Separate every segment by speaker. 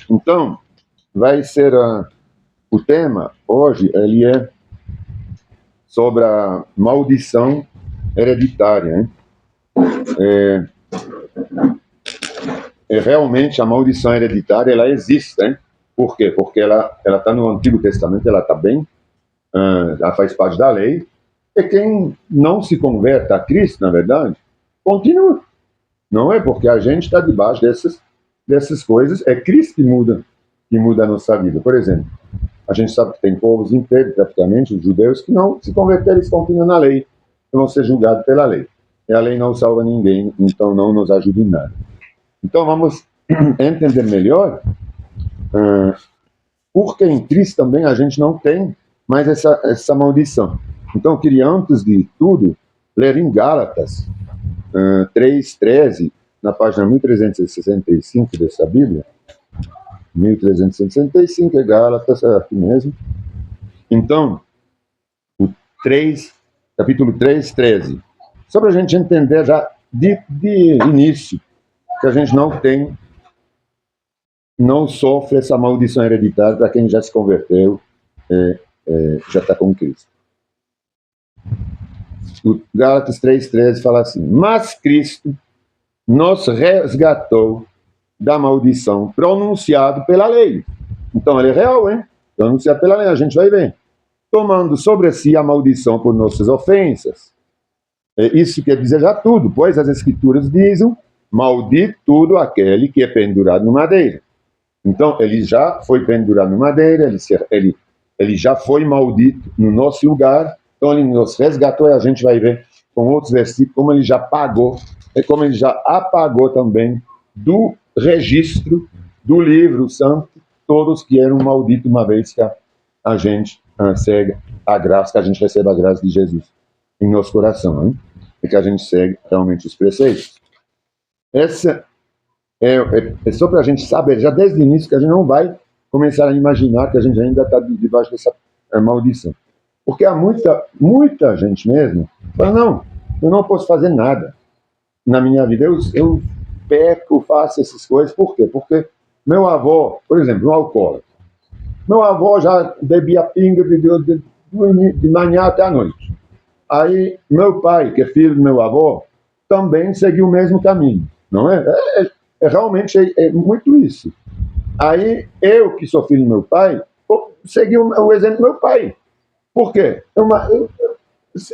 Speaker 1: Então, vai ser o tema hoje, ele é sobre a maldição hereditária. Hein? Realmente a maldição hereditária, ela existe. Hein? Por quê? Porque ela está no Antigo Testamento, ela está bem, ela faz parte da lei, e quem não se converte a Cristo, na verdade, continua. Não é porque a gente está debaixo dessas coisas, é Cristo que muda a nossa vida. Por exemplo, a gente sabe que tem povos inteiros, praticamente, os judeus, que não se converteram, eles continuam na lei, e vão ser julgados pela lei. E a lei não salva ninguém, então não nos ajuda em nada. Então vamos entender melhor porque em Cristo também a gente não tem mais essa maldição. Então eu queria, antes de tudo, ler em Gálatas 3:13, na página 1365 dessa Bíblia. 1365 é Gálatas, é aqui mesmo. Então, capítulo 3:13. Só para a gente entender já de início que a gente não sofre essa maldição hereditária para quem já se converteu, já está com Cristo. O Gálatas 3:13 fala assim: mas Cristo nos resgatou da maldição pronunciado pela lei. Então ele é real, hein? Pronunciado pela lei, a gente vai ver. Tomando sobre si a maldição por nossas ofensas. Isso quer dizer já tudo, pois as Escrituras dizem: maldito todo aquele que é pendurado no madeira. Então, ele já foi pendurado no madeira, ele já foi maldito no nosso lugar, então ele nos resgatou, e a gente vai ver com outros versículos como ele já pagou, e como ele já apagou também do registro do livro santo todos que eram malditos, uma vez que a gente segue a graça, que a gente recebe a graça de Jesus em nosso coração, hein? E que a gente segue realmente os preceitos. Essa é só para a gente saber, já desde o início, que a gente não vai começar a imaginar que a gente ainda está debaixo dessa maldição. Porque há muita gente mesmo que fala: não, eu não posso fazer nada na minha vida. Eu peco, faço essas coisas. Por quê? Porque meu avô, por exemplo, um alcoólatra, meu avô já bebia pinga de manhã até a noite. Aí meu pai, que é filho do meu avô, também seguiu o mesmo caminho, não é? Realmente é muito isso. Aí eu, que sou filho do meu pai, segui o exemplo do meu pai. Por quê?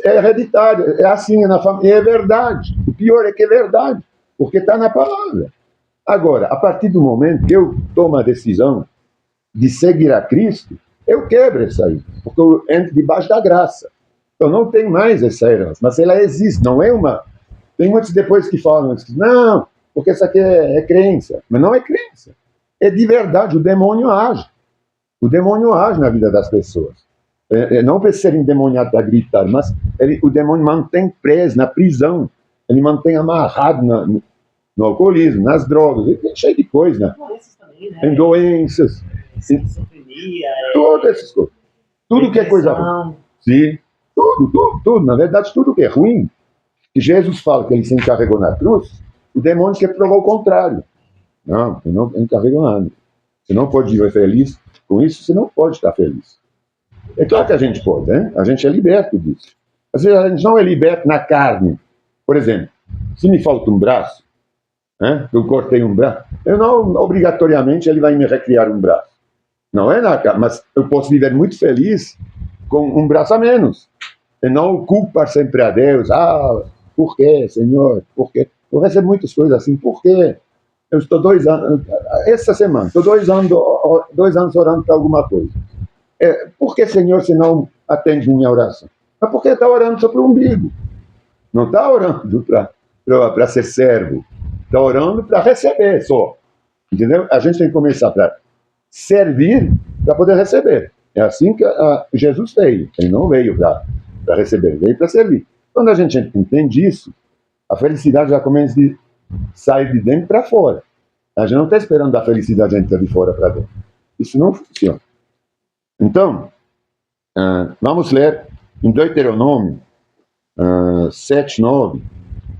Speaker 1: É hereditário, é assim, é na família, é verdade. O pior é que é verdade, porque está na palavra. Agora, a partir do momento que eu tomo a decisão de seguir a Cristo, eu quebro isso aí, porque eu entro debaixo da graça. Então não tem mais essa herança, mas ela existe, não é uma... Tem muitos depois que falam, não, porque isso aqui é crença. Mas não é crença. É de verdade, o demônio age. O demônio age na vida das pessoas. Não precisa ser endemoniado para gritar, mas o demônio mantém preso na prisão. Ele mantém amarrado no alcoolismo, nas drogas, cheio de coisa. Né? Doenças também, né? Em doenças. Esquizofrenia. Todas essas coisas. Tudo que é coisa ruim. Sim. Tudo. Na verdade, tudo que é ruim, que Jesus fala que ele se encarregou na cruz, o demônio quer provar o contrário. Não, você não encarregou nada. Você não pode viver feliz com isso, você não pode estar feliz. É claro que a gente pode, né? A gente é liberto disso. Às vezes a gente não é liberto na carne. Por exemplo, se me falta um braço, né? Eu cortei um braço, eu não, obrigatoriamente, ele vai me recriar um braço. Não é na carne, mas eu posso viver muito feliz com um braço a menos. E não culpar sempre a Deus. Por quê, Senhor? Por quê? Eu recebo muitas coisas assim. Por quê? Eu estou 2 anos... Essa semana, estou 2 anos orando para alguma coisa. Por que, Senhor, se não atende minha oração? É porque está orando só para o umbigo. Não está orando para ser servo. Está orando para receber só. Entendeu? A gente tem que começar para servir para poder receber. É assim que Jesus veio. Ele não veio para receber, ele veio para servir. Quando a gente entende isso, a felicidade já começa a sair de dentro para fora. A gente não está esperando a felicidade entrar de fora para dentro. Isso não funciona. Então, vamos ler em Deuteronômio 7:9,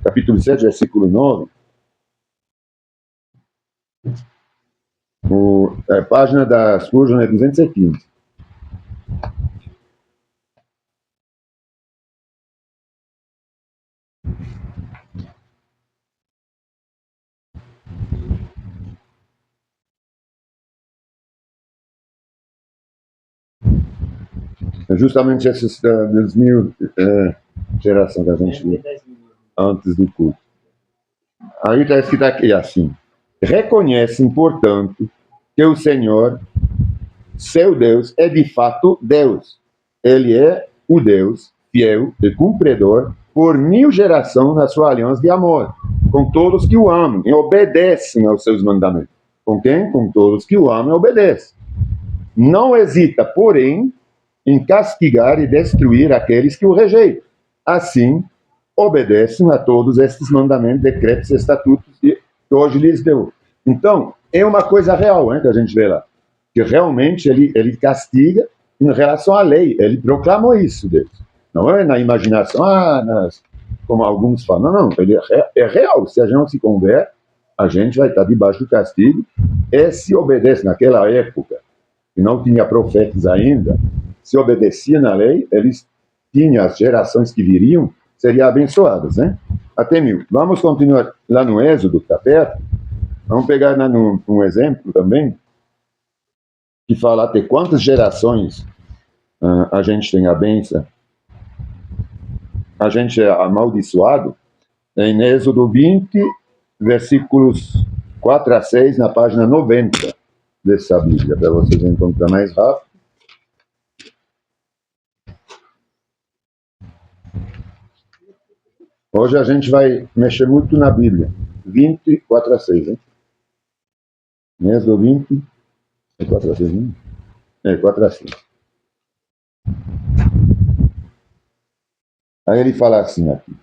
Speaker 1: capítulo 7, versículo 9. A página da Spurgeon é 215. É justamente essas das mil gerações que a gente viu antes do culto. Aí está escrito aqui assim: reconhecem, portanto, que o Senhor, seu Deus, é de fato Deus. Ele é o Deus fiel e cumpridor por 1000 gerações na sua aliança de amor, com todos que o amam e obedecem aos seus mandamentos. Com quem? Com todos que o amam e obedecem. Não hesita, porém, em castigar e destruir aqueles que o rejeitam. Assim, obedecem a todos estes mandamentos, decretos e estatutos que hoje lhes deu. Então, é uma coisa real, hein, que a gente vê lá. Que realmente ele castiga em relação à lei. Ele proclamou isso, Deus. Não é na imaginação, como alguns falam. Não, ele é real. Se a gente não se converte, a gente vai estar debaixo do castigo. E se obedece naquela época, que não tinha profetas ainda, se obedecia na lei, eles tinham as gerações que viriam, seriam abençoadas, né? Até 1000. Vamos continuar lá no Êxodo, que está perto. Vamos pegar um exemplo também, que fala até quantas gerações a gente tem a bênção, a gente é amaldiçoado, em Êxodo 20, versículos 4 a 6, na página 90 dessa Bíblia, para vocês encontrar mais rápido. Hoje a gente vai mexer muito na Bíblia. 20, 4 a 6, hein? Êxodo 20, é 4 a 6, hein? É, 4 a 6. Aí ele fala assim aqui,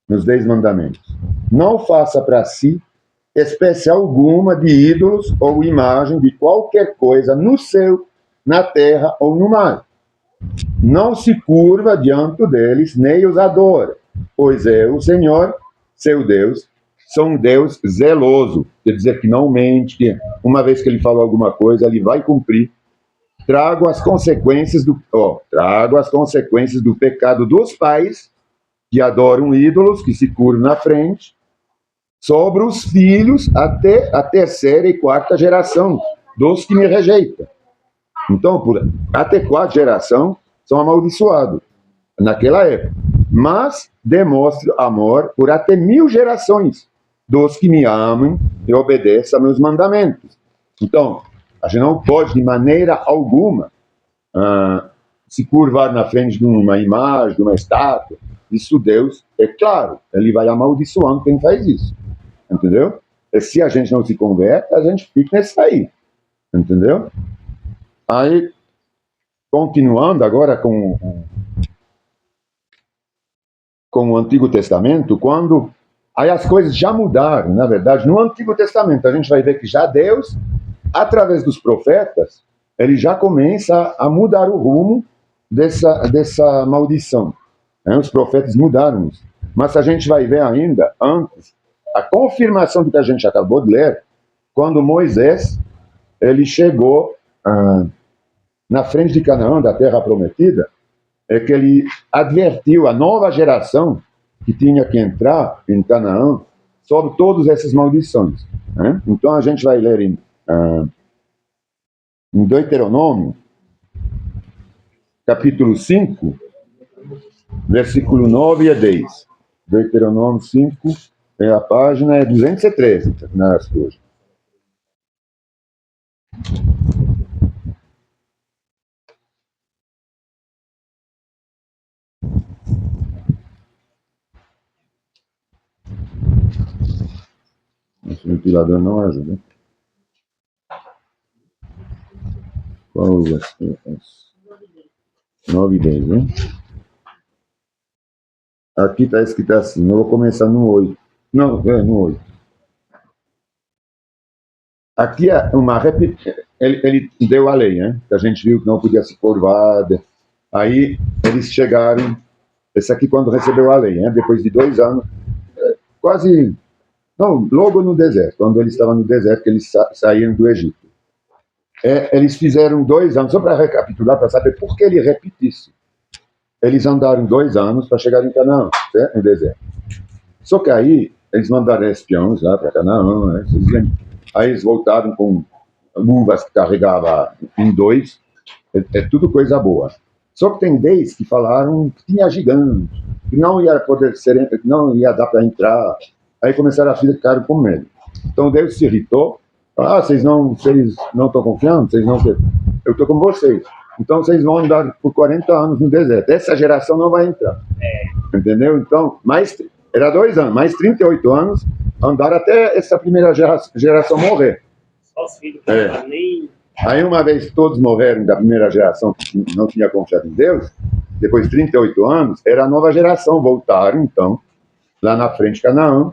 Speaker 1: nos 10 mandamentos: não faça para si espécie alguma de ídolos ou imagem de qualquer coisa no céu, na terra ou no mar. Não se curva diante deles, nem os adora, pois é o Senhor, seu Deus, são um Deus zeloso, quer dizer que não mente, que uma vez que ele falou alguma coisa, ele vai cumprir. Trago as consequências do pecado dos pais que adoram ídolos, que se curvam na frente, sobre os filhos até a terceira e quarta geração dos que me rejeitam. Então, até 4 gerações são amaldiçoados naquela época. Mas demonstro amor por até 1000 gerações dos que me amam e obedecem a meus mandamentos. Então, a gente não pode, de maneira alguma, se curvar na frente de uma imagem, de uma estátua. Isso Deus, é claro, ele vai amaldiçoando quem faz isso. Entendeu? E se a gente não se converte, a gente fica nesse aí. Entendeu? Aí, continuando agora com o Antigo Testamento, quando aí as coisas já mudaram, na verdade, no Antigo Testamento, a gente vai ver que já Deus, através dos profetas, ele já começa a mudar o rumo dessa maldição. Os profetas mudaram isso. Mas a gente vai ver ainda, antes, a confirmação do que a gente acabou de ler, quando Moisés ele chegou na frente de Canaã, da terra prometida, é que ele advertiu a nova geração que tinha que entrar em Canaã sobre todas essas maldições. Né? Então a gente vai ler em Deuteronômio, capítulo 5, versículo 9 a 10. Deuteronômio 5, a página é 213 nas coisas. Esse ventilador não ajuda. Qual as 9 e 10, né? Aqui está escrito assim, eu vou começar no 8. Não, no 8. Aqui é uma ele deu a lei, né? Que a gente viu que não podia se curvar. Aí eles chegaram, esse aqui quando recebeu a lei, né? Depois de 2 anos, quase Não, logo no deserto, quando eles estavam no deserto, que eles saíram do Egito. Eles fizeram 2 anos, só para recapitular, para saber por que ele repete isso. Eles andaram 2 anos para chegar em Canaã, certo? No deserto. Só que aí, eles mandaram espiões lá para Canaã, né? Aí eles voltaram com uvas que carregava em 2, tudo coisa boa. Só que tem 10 que falaram que tinha gigante, que não ia poder ser, não ia dar para entrar. Aí começaram a ficar com medo. Então Deus se irritou. Vocês não estão confiando? Vocês não. Eu estou com vocês. Então vocês vão andar por 40 anos no deserto. Essa geração não vai entrar. Entendeu? Então, era 2 anos, mais 38 anos, andaram até essa primeira geração morrer.
Speaker 2: Só os filhos, nem.
Speaker 1: Aí, uma vez todos morreram da primeira geração que não tinha confiado em Deus, depois de 38 anos, era a nova geração, voltaram, então, lá na frente de Canaã,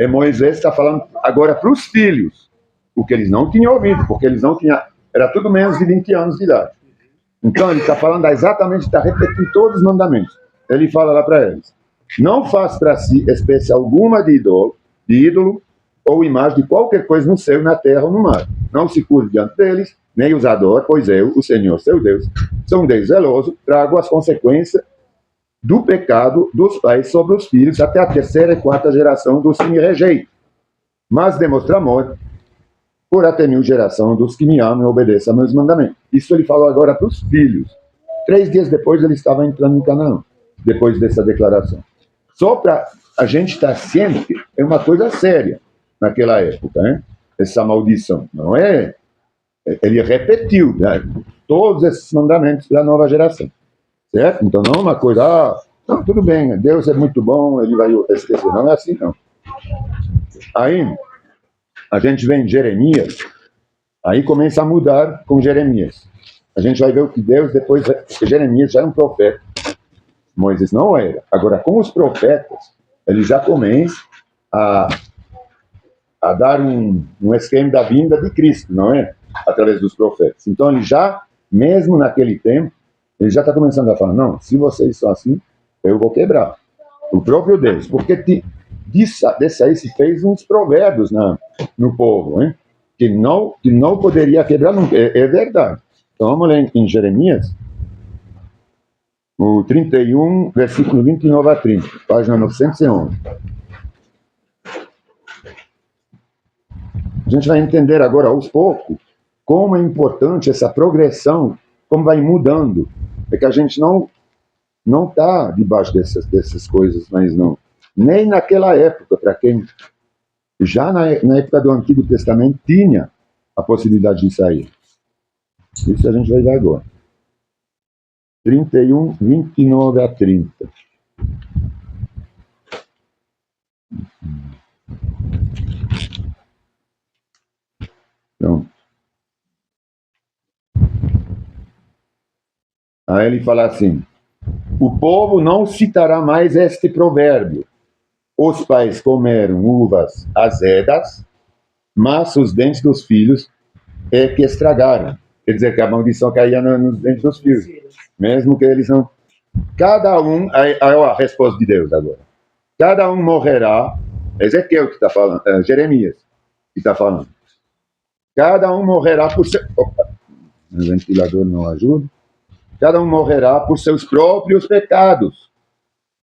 Speaker 1: e Moisés está falando agora para os filhos, o que eles não tinham ouvido, porque eles não tinham, era tudo menos de 20 anos de idade. Então, ele está falando exatamente, está repetindo todos os mandamentos. Ele fala lá para eles, não faz para si espécie alguma de ídolo ou imagem de qualquer coisa no céu, na terra ou no mar. Não se curve diante deles, nem os adore, pois eu, o Senhor, seu Deus, sou um Deus zeloso, trago as consequências do pecado dos pais sobre os filhos até a 3ª e 4ª geração dos que me rejeitam. Mas demonstra amor por até 1000 geração dos que me amam e obedeçam a meus mandamentos. Isso ele falou agora para os filhos. 3 dias depois ele estava entrando em Canaã, depois dessa declaração. Só para a gente estar ciente, é uma coisa séria naquela época, né? Essa maldição, não é? Ele repetiu, né, todos esses mandamentos da nova geração, certo? Então não é uma coisa, não, tudo bem, Deus é muito bom, ele vai esquecer, não é assim não. Aí a gente vê em Jeremias, aí começa a mudar com Jeremias. A gente vai ver o que Deus depois, porque Jeremias já é um profeta, Moisés não era. Agora com os profetas, ele já começa a dar um esquema da vinda de Cristo, não é? Através dos profetas. Então ele já, mesmo naquele tempo, ele já está começando a falar, não, se vocês são assim, eu vou quebrar. O próprio Deus, porque desse aí se fez uns provérbios no povo, hein? Que não poderia quebrar nunca, é verdade. Então vamos ler em Jeremias, o 31, versículo 29 a 30, página 911. A gente vai entender agora, aos poucos, como é importante essa progressão, como vai mudando. É que a gente não está debaixo dessas coisas, mas não. Nem naquela época, para quem já na época do Antigo Testamento tinha a possibilidade de sair. Isso a gente vai ver agora. 31, 29 a 30. Pronto. Aí ele fala assim, o povo não citará mais este provérbio. Os pais comeram uvas azedas, mas os dentes dos filhos é que estragaram. Quer dizer, que a maldição caía nos dentes dos filhos. Mesmo que eles não... Cada um... Aí a resposta de Deus agora. Cada um morrerá... Ezequiel que está falando, Jeremias que está falando. Cada um morrerá por seu... Opa, o ventilador não ajuda. Cada um morrerá por seus próprios pecados.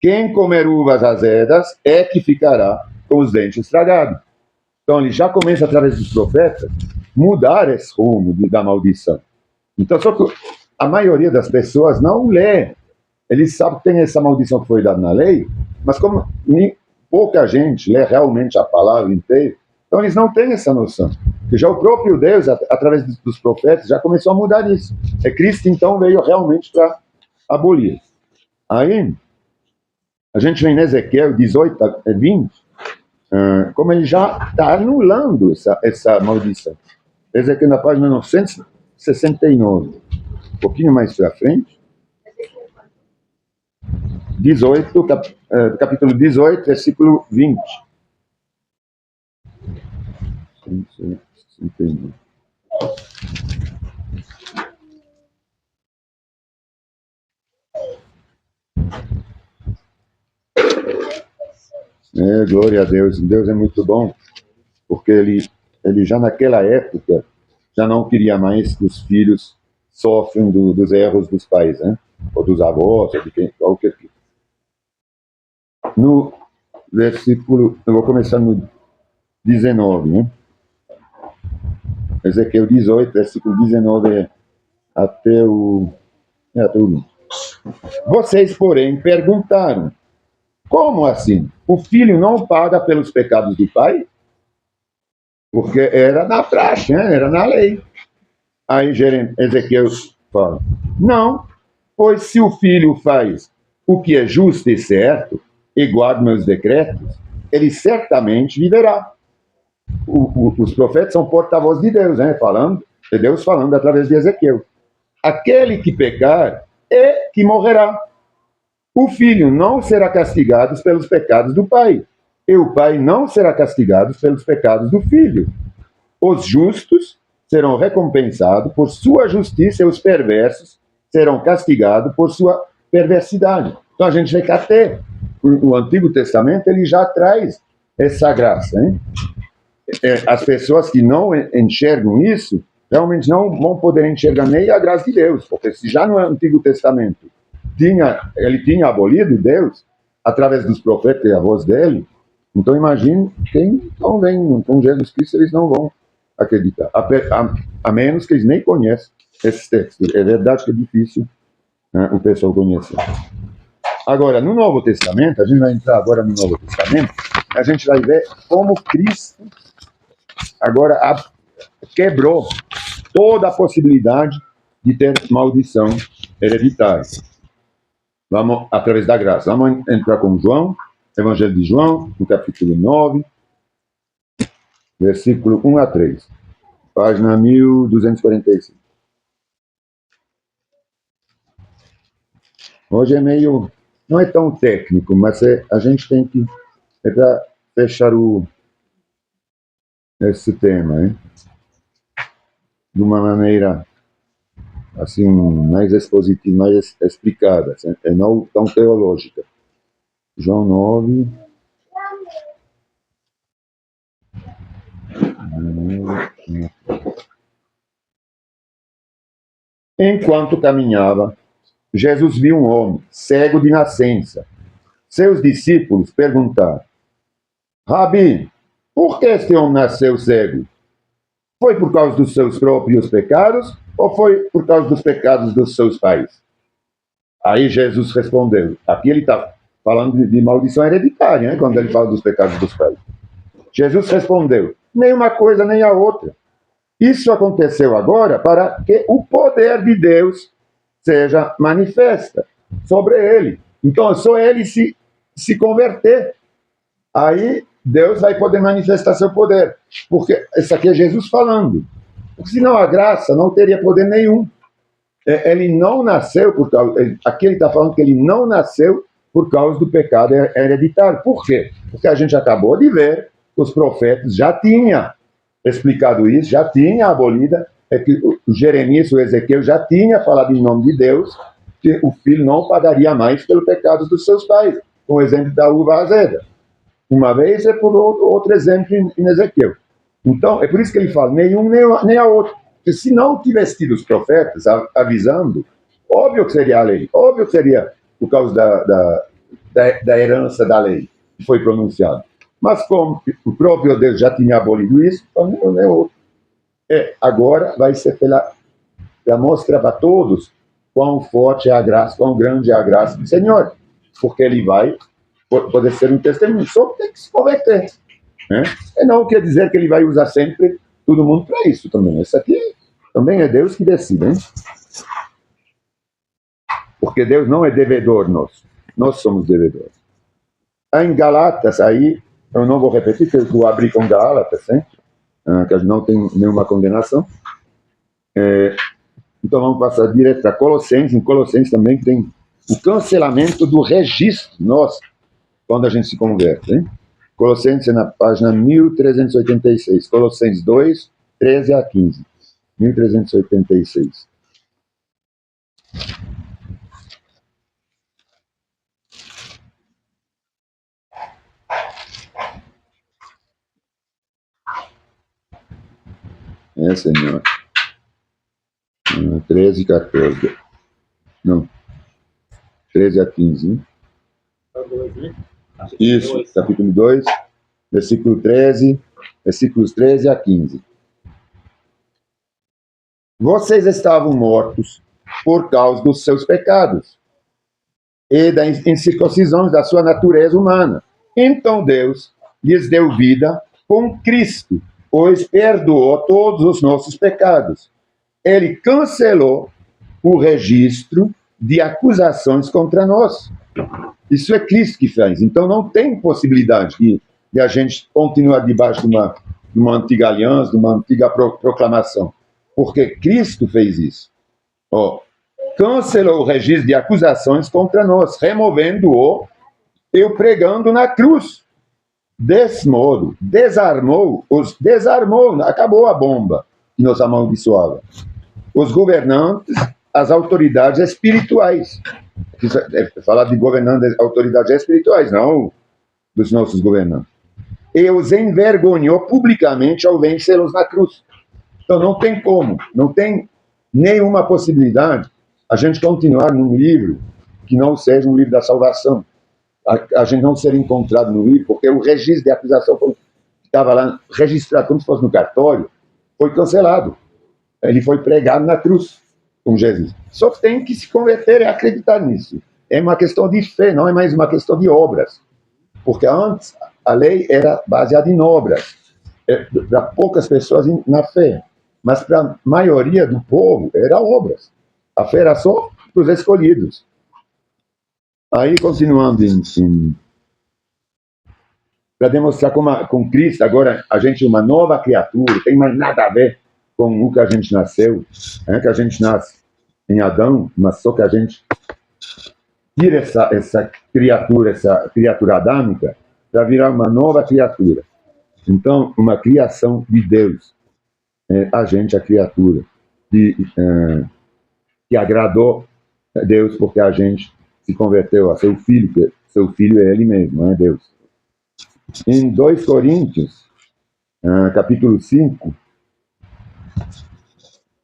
Speaker 1: Quem comer uvas azedas é que ficará com os dentes estragados. Então ele já começa, através dos profetas, mudar esse rumo da maldição. Então, só que a maioria das pessoas não lê. Eles sabem que tem essa maldição que foi dada na lei, mas como pouca gente lê realmente a palavra inteira, então eles não têm essa noção. Porque já o próprio Deus, através dos profetas, já começou a mudar isso. Cristo, então, veio realmente para abolir. Aí, a gente vem em Ezequiel 18 a 20, como ele já está anulando essa maldição. Ezequiel na página 969. Um pouquinho mais para frente. 18, capítulo 18, versículo 20. 69. Glória a Deus. Deus é muito bom, porque ele já naquela época já não queria mais que os filhos sofrem dos erros dos pais, né? Ou dos avós, ou de quem, qualquer tipo. No versículo, eu vou começar no 19, né? Ezequiel 18, versículo 19 até o 20. Vocês, porém, perguntaram: como assim? O filho não paga pelos pecados do pai? Porque era na praxe, né? Era na lei. Aí Ezequiel fala: não, pois se o filho faz o que é justo e certo, e guarda meus decretos, ele certamente viverá. Os profetas são porta-voz de Deus, né? Falando, de Deus falando através de Ezequiel. Aquele que pecar é que morrerá. O filho não será castigado pelos pecados do pai, e o pai não será castigado pelos pecados do filho. Os justos serão recompensados por sua justiça e os perversos serão castigados por sua perversidade. Então a gente vê que até o Antigo Testamento ele já traz essa graça, hein? As pessoas que não enxergam isso realmente não vão poder enxergar nem a graça de Deus, porque se já no Antigo Testamento ele tinha abolido Deus através dos profetas e a voz dele, então imagine quem não vem com Jesus Cristo, eles não vão acreditar, a menos que eles nem conheçam esses textos. É verdade que é difícil, né, o pessoal conhecer. Agora, no Novo Testamento, a gente vai entrar agora no Novo Testamento, a gente vai ver como Cristo agora quebrou toda a possibilidade de ter maldição hereditária. Vamos, através da graça. Vamos entrar com João, Evangelho de João, no capítulo 9, versículo 1 a 3. Página 1245. Hoje é meio... não é tão técnico, mas a gente tem que... é para fechar esse tema, hein? De uma maneira assim, mais expositiva, mais explicada, é não tão teológica. João 9... Enquanto caminhava, Jesus viu um homem cego de nascença. Seus discípulos perguntaram: Rabi, por que este homem nasceu cego? Foi por causa dos seus próprios pecados ou foi por causa dos pecados dos seus pais? Aí Jesus respondeu. Aqui ele está falando de maldição hereditária, né, quando ele fala dos pecados dos pais. Jesus respondeu: nem uma coisa nem a outra. Isso aconteceu agora para que o poder de Deus seja manifesta sobre ele. Então, é só ele se converter. Aí Deus vai poder manifestar seu poder. Porque isso aqui é Jesus falando. Porque senão a graça não teria poder nenhum. Ele não nasceu por causa... Aqui ele está falando que ele não nasceu por causa do pecado hereditário. Por quê? Porque a gente acabou de ver que os profetas já tinham explicado isso, já tinha abolida, que o Jeremias, o Ezequiel já tinha falado em nome de Deus que o filho não pagaria mais pelo pecado dos seus pais, com o exemplo da uva azeda. Uma vez é por outro exemplo em Ezequiel. Então, é por isso que ele fala, nenhum nem a outro. Porque se não tivesse tido os profetas avisando, óbvio que seria a lei, óbvio que seria por causa da herança da lei que foi pronunciada. Mas como o próprio Deus já tinha abolido isso, então não é outro. Agora vai ser para mostrar para todos quão forte é a graça, quão grande é a graça do Senhor. Porque ele vai poder ser um testemunho. Só tem que se converter. Né? E não quer dizer que ele vai usar sempre todo mundo para isso também. Isso aqui também é Deus que decide. Hein? Porque Deus não é devedor nosso. Nós somos devedores. Em Galatas, aí, eu não vou repetir, porque eu vou abrir com Gálatas, hein? Que não tem nenhuma condenação. Então vamos passar direto para Colossenses. Em Colossenses também tem o cancelamento do registro nosso, quando a gente se converte. Hein? Colossenses na página 1386. Colossenses 2, 13 a 15. 1386. É, Senhor. 13 e 14. Não. 13 a 15, né? Isso, capítulo 2, versículo 13, versículos 13 a 15. Vocês estavam mortos por causa dos seus pecados e da incircuncisão da sua natureza humana. Então Deus lhes deu vida com Cristo, pois perdoou todos os nossos pecados. Ele cancelou o registro de acusações contra nós. Isso é Cristo que fez. Então não tem possibilidade de a gente continuar debaixo de uma antiga aliança, de uma antiga proclamação. Porque Cristo fez isso. Cancelou o registro de acusações contra nós, removendo-o e o pregando na cruz. Desse modo, desarmou, acabou a bomba que nos amaldiçoava. Os governantes, as autoridades espirituais. Falar de governantes, autoridades espirituais, não dos nossos governantes. E os envergonhou publicamente ao vencê-los na cruz. Então não tem como, não tem nenhuma possibilidade a gente continuar num livro que não seja um livro da salvação. A gente não ser encontrado no livro, porque o registro de acusação que estava lá registrado como se fosse no cartório, foi cancelado. Ele foi pregado na cruz com Jesus. Só que tem que se converter e acreditar nisso. É uma questão de fé, não é mais uma questão de obras. Porque antes a lei era baseada em obras. Para poucas pessoas na fé. Mas para a maioria do povo era obras. A fé era só para os escolhidos. Aí, continuando para demonstrar como com Cristo, agora a gente é uma nova criatura, não tem mais nada a ver com o que a gente nasceu, que a gente nasce em Adão, mas só que a gente tira essa criatura adâmica, para virar uma nova criatura. Então, uma criação de Deus. A gente, a criatura, que agradou a Deus porque a gente se converteu a seu filho, que seu filho é ele mesmo, não é Deus. Em 2 Coríntios, capítulo 5,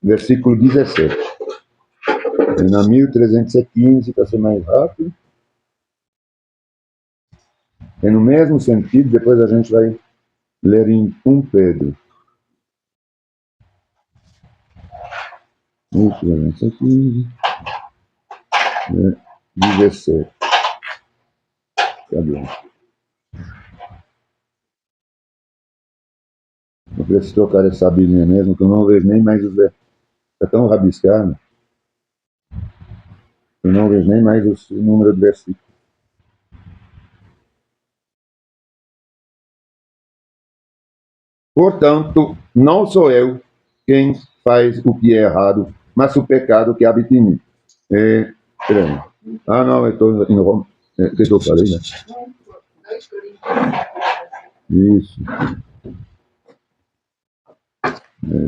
Speaker 1: versículo 17. Na 1315, para ser mais rápido. É no mesmo sentido, depois a gente vai ler em 1 Pedro. 1315, 17. Cadê? Eu preciso trocar essa Bíblia mesmo, que eu não vejo nem mais os versículos. Está tão rabiscado. Eu não vejo nem mais o número do versículo. Portanto, não sou eu quem faz o que é errado, mas o pecado que habita em mim. Peraí. Não, eu estou em Roma. O que eu falei, né? Isso.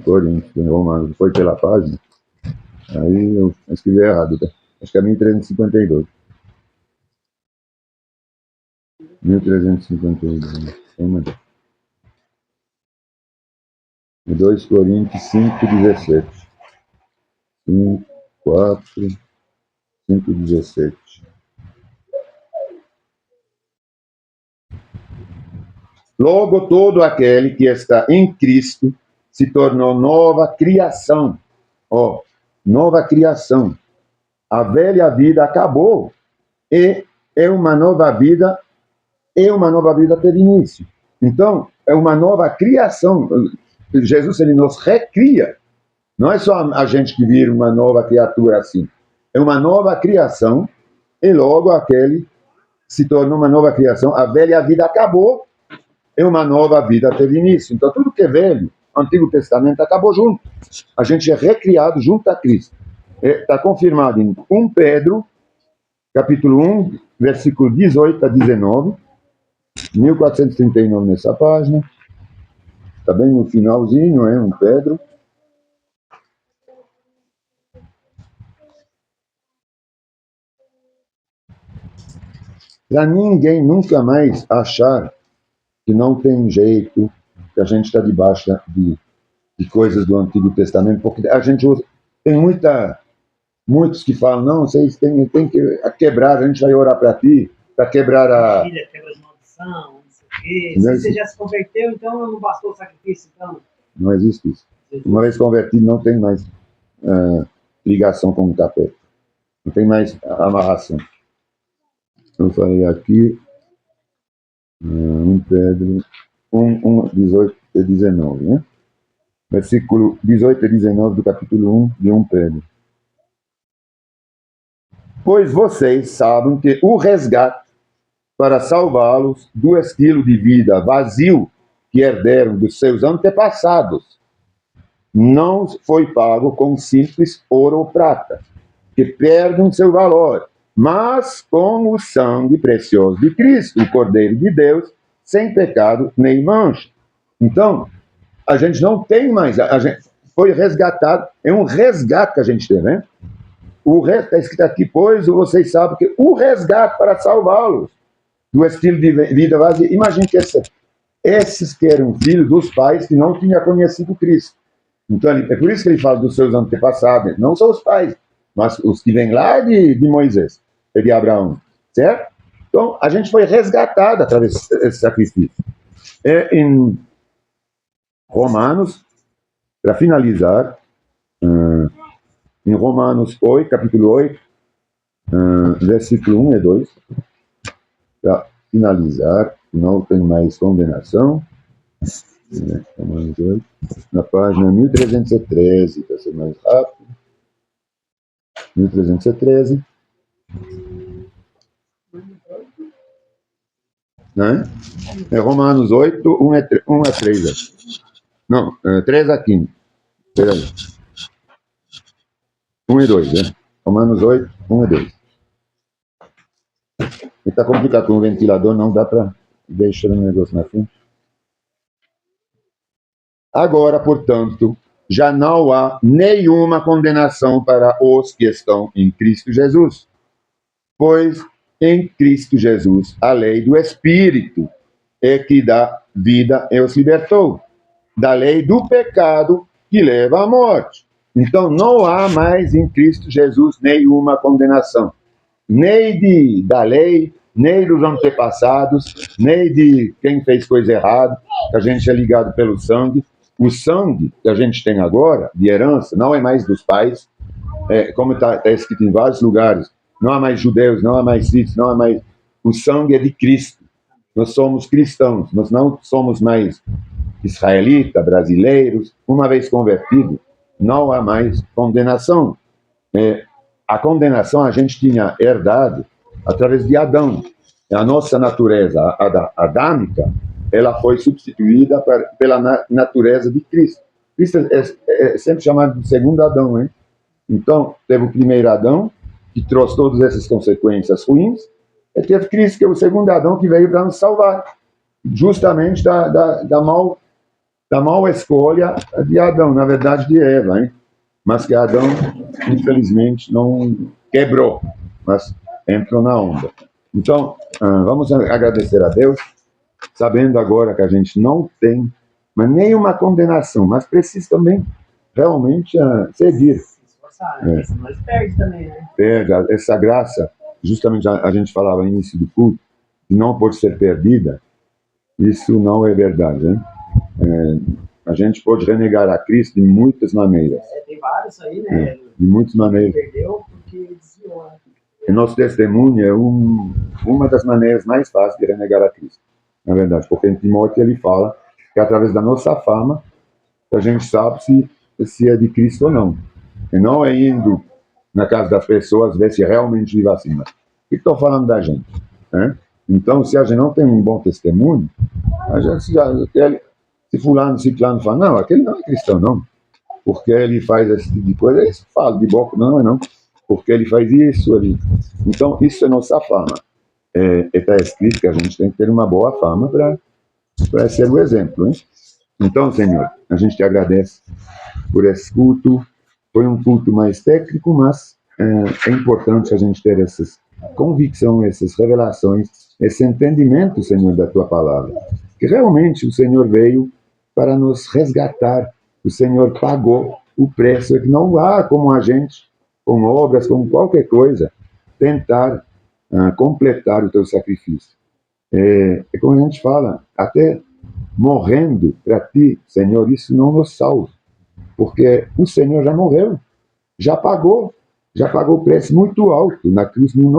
Speaker 1: Coríntios, em Roma, foi pela página. Aí eu escrevi errado, tá? Acho que é 1352. 1352. Vamos ver. 2 Coríntios 5, 17. 5, 4, 5, 17. Logo, todo aquele que está em Cristo se tornou nova criação. Nova criação. A velha vida acabou e uma nova vida teve início. Então, é uma nova criação. Jesus, ele nos recria. Não é só a gente que vira uma nova criatura assim. É uma nova criação e logo aquele se tornou uma nova criação. A velha vida acabou e uma nova vida teve início. Então, tudo que é velho, Antigo Testamento, acabou junto. A gente é recriado junto a Cristo. Está confirmado em 1 Pedro, capítulo 1, versículo 18 a 19, 1439 nessa página. Está bem no finalzinho, 1 Pedro. Para ninguém nunca mais achar que não tem jeito, que a gente está debaixo de coisas do Antigo Testamento, porque a gente usa, tem muitos que falam, não, vocês têm que quebrar, a gente vai orar para ti, para quebrar a...
Speaker 2: Filha, quebra de maldição, não sei o quê. Se você já se converteu, então não bastou o sacrifício, então.
Speaker 1: Não existe isso. Uma vez convertido, não tem mais ligação com o capeta. Não tem mais amarração. Eu falei aqui, 1 Pedro 18 e 19, né? Versículo 18 e 19 do capítulo 1 de 1 Pedro. Pois vocês sabem que o resgate para salvá-los do estilo de vida vazio que herderam dos seus antepassados não foi pago com simples ouro ou prata, que perdem seu valor, mas com o sangue precioso de Cristo, o Cordeiro de Deus, sem pecado nem mancha. Então, a gente não tem mais, a gente foi resgatado, é um resgate que a gente tem, né? O está escrito aqui, pois vocês sabem que o resgate para salvá-los do estilo de vida vazio. Imagine que esses que eram filhos dos pais que não tinham conhecido Cristo. Então, é por isso que ele fala dos seus antepassados, não são os pais, mas os que vêm lá de Moisés, de Abraão, certo? Então, a gente foi resgatado através desse sacrifício. Em Romanos, para finalizar, em Romanos 8, capítulo 8, versículo 1 e 2, para finalizar, não tem mais condenação, Romanos 8, na página 1313, para ser mais rápido, 1313, né? É Romanos 8, 1 a 3, não, 3 a 15, peraí, 1 e 2, né? Romanos 8, 1 e 2. Está complicado com o ventilador, não dá para deixar o negócio na frente. Agora, portanto, já não há nenhuma condenação para os que estão em Cristo Jesus, pois em Cristo Jesus a lei do Espírito é que dá vida e os libertou da lei do pecado que leva à morte. Então não há mais em Cristo Jesus nenhuma condenação, nem da lei, nem dos antepassados, nem de quem fez coisa errada, que a gente é ligado pelo sangue. O sangue que a gente tem agora, de herança, não é mais dos pais, como está escrito em vários lugares, não há mais judeus, não há mais sírios, não há mais... O sangue é de Cristo. Nós somos cristãos, nós não somos mais israelitas, brasileiros. Uma vez convertido, não há mais condenação. A condenação a gente tinha herdado através de Adão. A nossa natureza adâmica, ela foi substituída pela natureza de Cristo. Cristo é sempre chamado de segundo Adão, hein? Então, teve o primeiro Adão, que trouxe todas essas consequências ruins, e teve Cristo, que é o segundo Adão, que veio para nos salvar, justamente da mal escolha de Adão, na verdade de Eva, hein? Mas que Adão, infelizmente, não quebrou, mas entrou na onda. Então, vamos agradecer a Deus, sabendo agora que a gente não tem mas nenhuma condenação, mas precisa também realmente seguir.
Speaker 2: Mas perde também, né?
Speaker 1: Perde essa graça, justamente a gente falava no início do culto, que não pode ser perdida, isso não é verdade, né? A gente pode renegar a Cristo de muitas maneiras.
Speaker 2: Tem vários aí, né?
Speaker 1: De muitas maneiras.
Speaker 2: Perdeu porque desviou, né?
Speaker 1: E nosso testemunho é uma das maneiras mais fáceis de renegar a Cristo, na verdade, porque em Timóteo ele fala que através da nossa fama a gente sabe se é de Cristo ou não. E não é indo na casa das pessoas ver se realmente vive assim. Mas estou falando da gente, né? Então, se a gente não tem um bom testemunho, a gente se fulano, ciclano fala, não, aquele não é cristão, não. Porque ele faz esse tipo de coisa, eles falam de boca, não é não. Porque ele faz isso, Então, isso é nossa fama. Está escrito que a gente tem que ter uma boa fama para ser o exemplo, hein? Então, Senhor, a gente te agradece por esse culto. Foi um culto mais técnico, mas é importante a gente ter essas convicções, essas revelações, esse entendimento, Senhor, da Tua palavra. Que realmente o Senhor veio para nos resgatar o Senhor pagou o preço, é que não há como a gente, com obras, com qualquer coisa, tentar completar o teu sacrifício. É como a gente fala, até morrendo para ti, Senhor, isso não nos salva, porque o Senhor já morreu, já pagou o preço muito alto na cruz, no